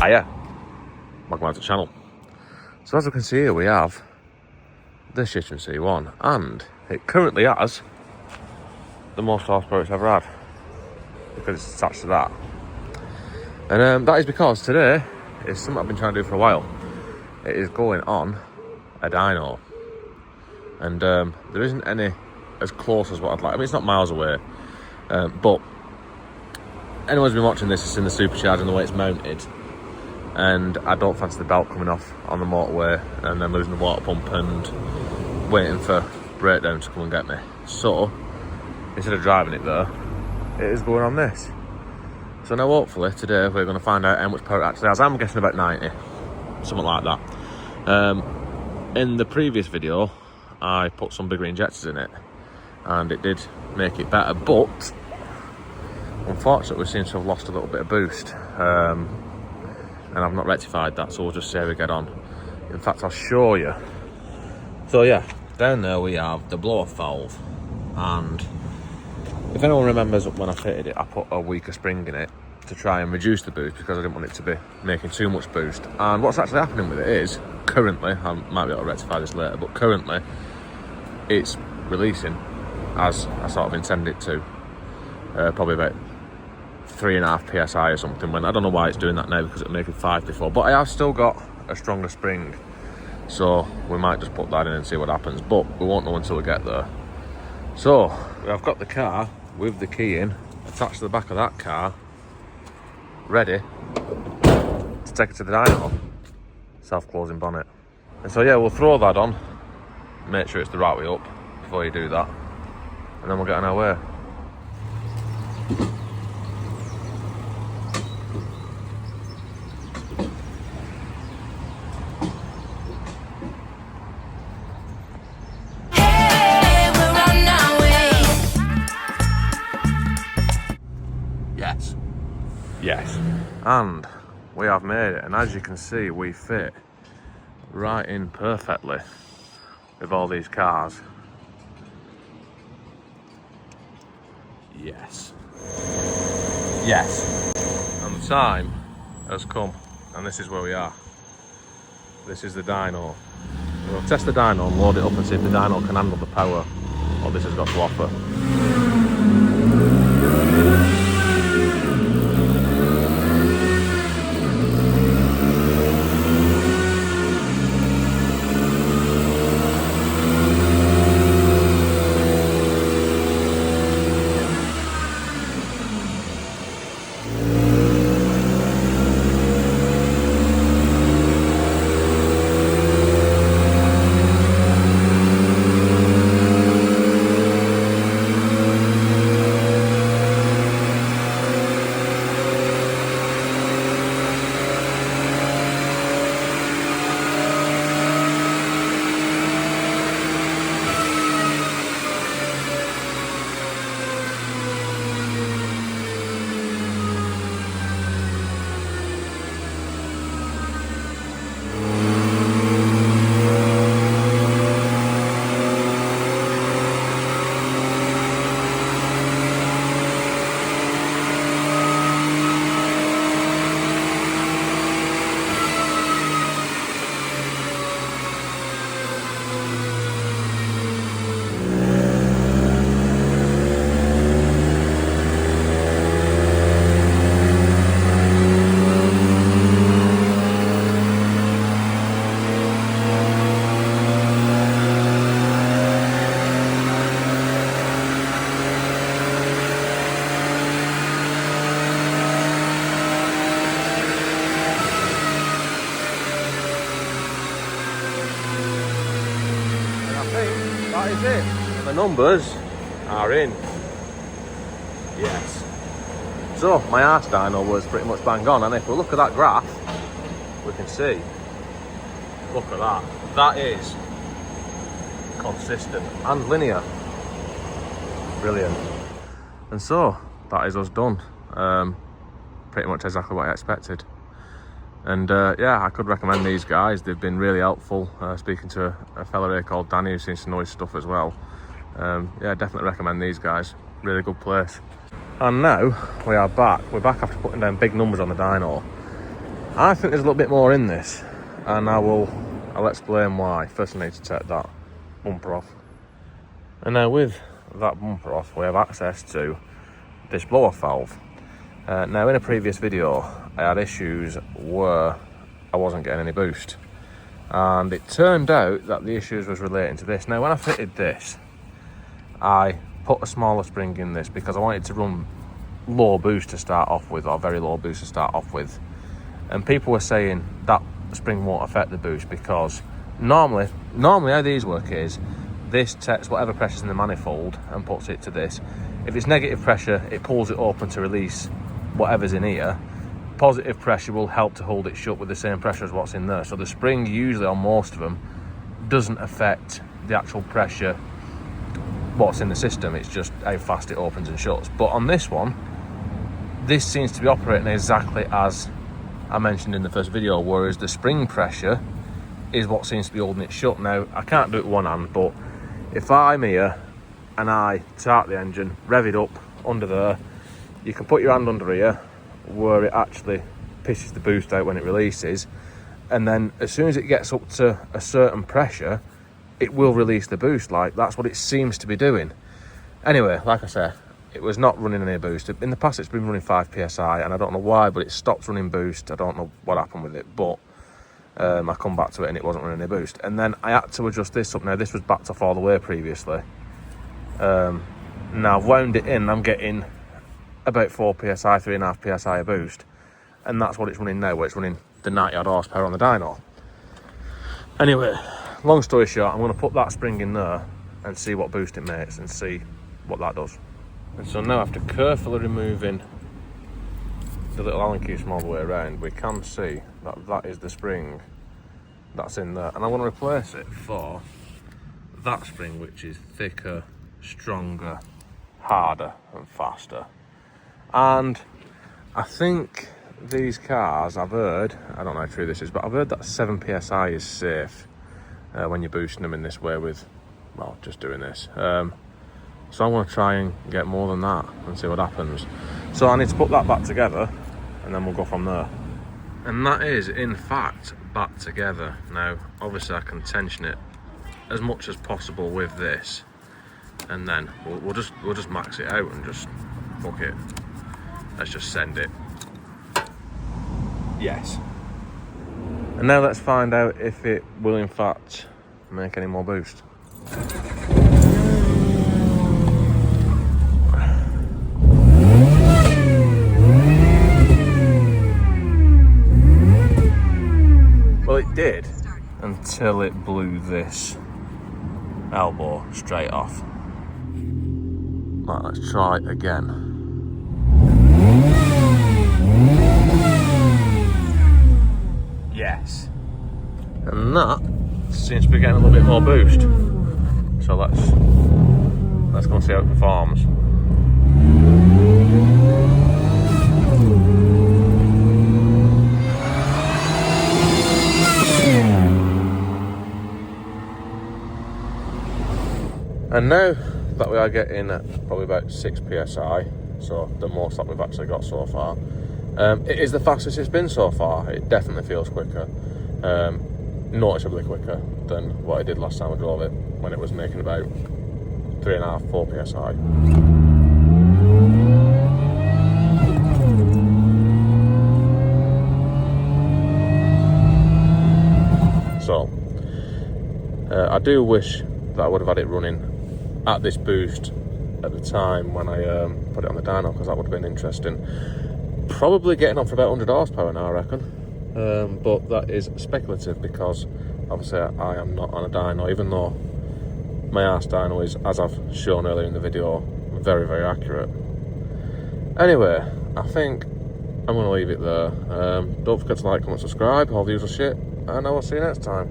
Hiya, welcome back to the channel. So as we can see here, we have the Citroen C1, and it currently has the most horsepower it's ever had because it's attached to that. And that is because today is something I've been trying to do for a while. It is going on a dyno, and there isn't any as close as what I'd like. I mean, it's not miles away, but anyone's been watching this, it's in the Supercharged and the way it's mounted, and I don't fancy the belt coming off on the motorway and then losing the water pump and waiting for breakdown to come and get me. So instead of driving it there, it is going on this. So now hopefully today we're going to find out how much power it actually has. I'm guessing about 90, something like that. In the previous video I put some bigger injectors in it and it did make it better, but unfortunately we seem to have lost a little bit of boost, and I've not rectified that, so we'll just see how we get on. In fact, I'll show you. So yeah, down there we have the blow-off valve, and if anyone remembers when I fitted it, I put a weaker spring in it to try and reduce the boost because I didn't want it to be making too much boost. And what's actually happening with it is, currently, I might be able to rectify this later, but currently it's releasing as I sort of intended it to, probably about 3.5 psi or something, when I don't know why it's doing that now because it made it 5 before, but I have still got a stronger spring, so we might just put that in and see what happens, but we won't know until we get there. So I've got the car with the key in attached to the back of that car, ready to take it to the dyno, self-closing bonnet. And so yeah, we'll throw that on, make sure it's the right way up before you do that, and then we'll get on our way. Yes, and we have made it, and as you can see, we fit right in perfectly with all these cars. Yes, and the time has come, and this is where we are. This is the dyno. We'll test the dyno and load it up and see if the dyno can handle the power what this has got to offer. That is it. The numbers are in. Yes. So my arse dyno was pretty much bang on, and if we look at that graph, we can see, look at that. That is consistent and linear. Brilliant. And so that is us done. Pretty much exactly what I expected. And yeah, I could recommend these guys. They've been really helpful. Speaking to a fella here called Danny who seems to know his stuff as well. Yeah, definitely recommend these guys. Really good place. And now we are back. We're back after putting down big numbers on the dyno. I think there's a little bit more in this, and I'll explain why. First I need to take that bumper off. And now with that bumper off, we have access to this blow-off valve. Now in a previous video, I had issues where I wasn't getting any boost. And it turned out that the issues was relating to this. Now when I fitted this, I put a smaller spring in this because I wanted to run low boost to start off with, or very low boost to start off with. And people were saying that spring won't affect the boost because normally how these work is, this takes whatever pressure's in the manifold and puts it to this. If it's negative pressure, it pulls it open to release whatever's in here. Positive pressure will help to hold it shut with the same pressure as what's in there. So the spring, usually on most of them, doesn't affect the actual pressure what's in the system. It's just how fast it opens and shuts. But on this one, this seems to be operating exactly as I mentioned in the first video, whereas the spring pressure is what seems to be holding it shut. Now, I can't do it with one hand, but if I'm here and I start the engine, rev it up under there, you can put your hand under here where it actually pisses the boost out when it releases, and then as soon as it gets up to a certain pressure, it will release the boost. Like, that's what it seems to be doing. Anyway, like I said, it was not running any boost. In the past it's been running 5 psi, and I don't know why, but it stopped running boost. I don't know what happened with it, but I come back to it and it wasn't running any boost. And then I had to adjust this up. Now this was backed off all the way previously. Now I've wound it in, I'm getting about 4 psi, 3.5 psi a boost, and that's what it's running now, where it's running the 90 odd horsepower on the dyno. Anyway, long story short, I'm going to put that spring in there and see what boost it makes and see what that does. And so now, after carefully removing the little Allen keys from all the way around, we can see that that is the spring that's in there, and I want to replace it for that spring, which is thicker, stronger, harder and faster. And I think these cars, I've heard, I don't know how true this is, but I've heard that 7 psi is safe when you're boosting them in this way with, well, just doing this. So I'm going to try and get more than that and see what happens. So I need to put that back together and then we'll go from there. And that is, in fact, back together. Now, obviously I can tension it as much as possible with this, and then we'll just max it out and just fuck it. Let's just send it. Yes. And now let's find out if it will in fact make any more boost. Well, it did until it blew this elbow straight off. Right, let's try it again. Yes. And that seems to be getting a little bit more boost. So let's go and see how it performs. And now that we are getting probably about 6 psi, so the most that we've actually got so far, it is the fastest it's been so far. It definitely feels quicker, noticeably quicker than what I did last time I drove it, when it was making about 3.5, 4 psi. So I do wish that I would have had it running at this boost at the time when I put it on the dyno, because that would have been interesting. Probably getting up for about 100 horsepower now, I reckon. But that is speculative, because obviously I am not on a dyno, even though my arse dyno is, as I've shown earlier in the video, very, very accurate. Anyway, I think I'm going to leave it there. Don't forget to like, comment, subscribe, all the usual shit, and I will see you next time.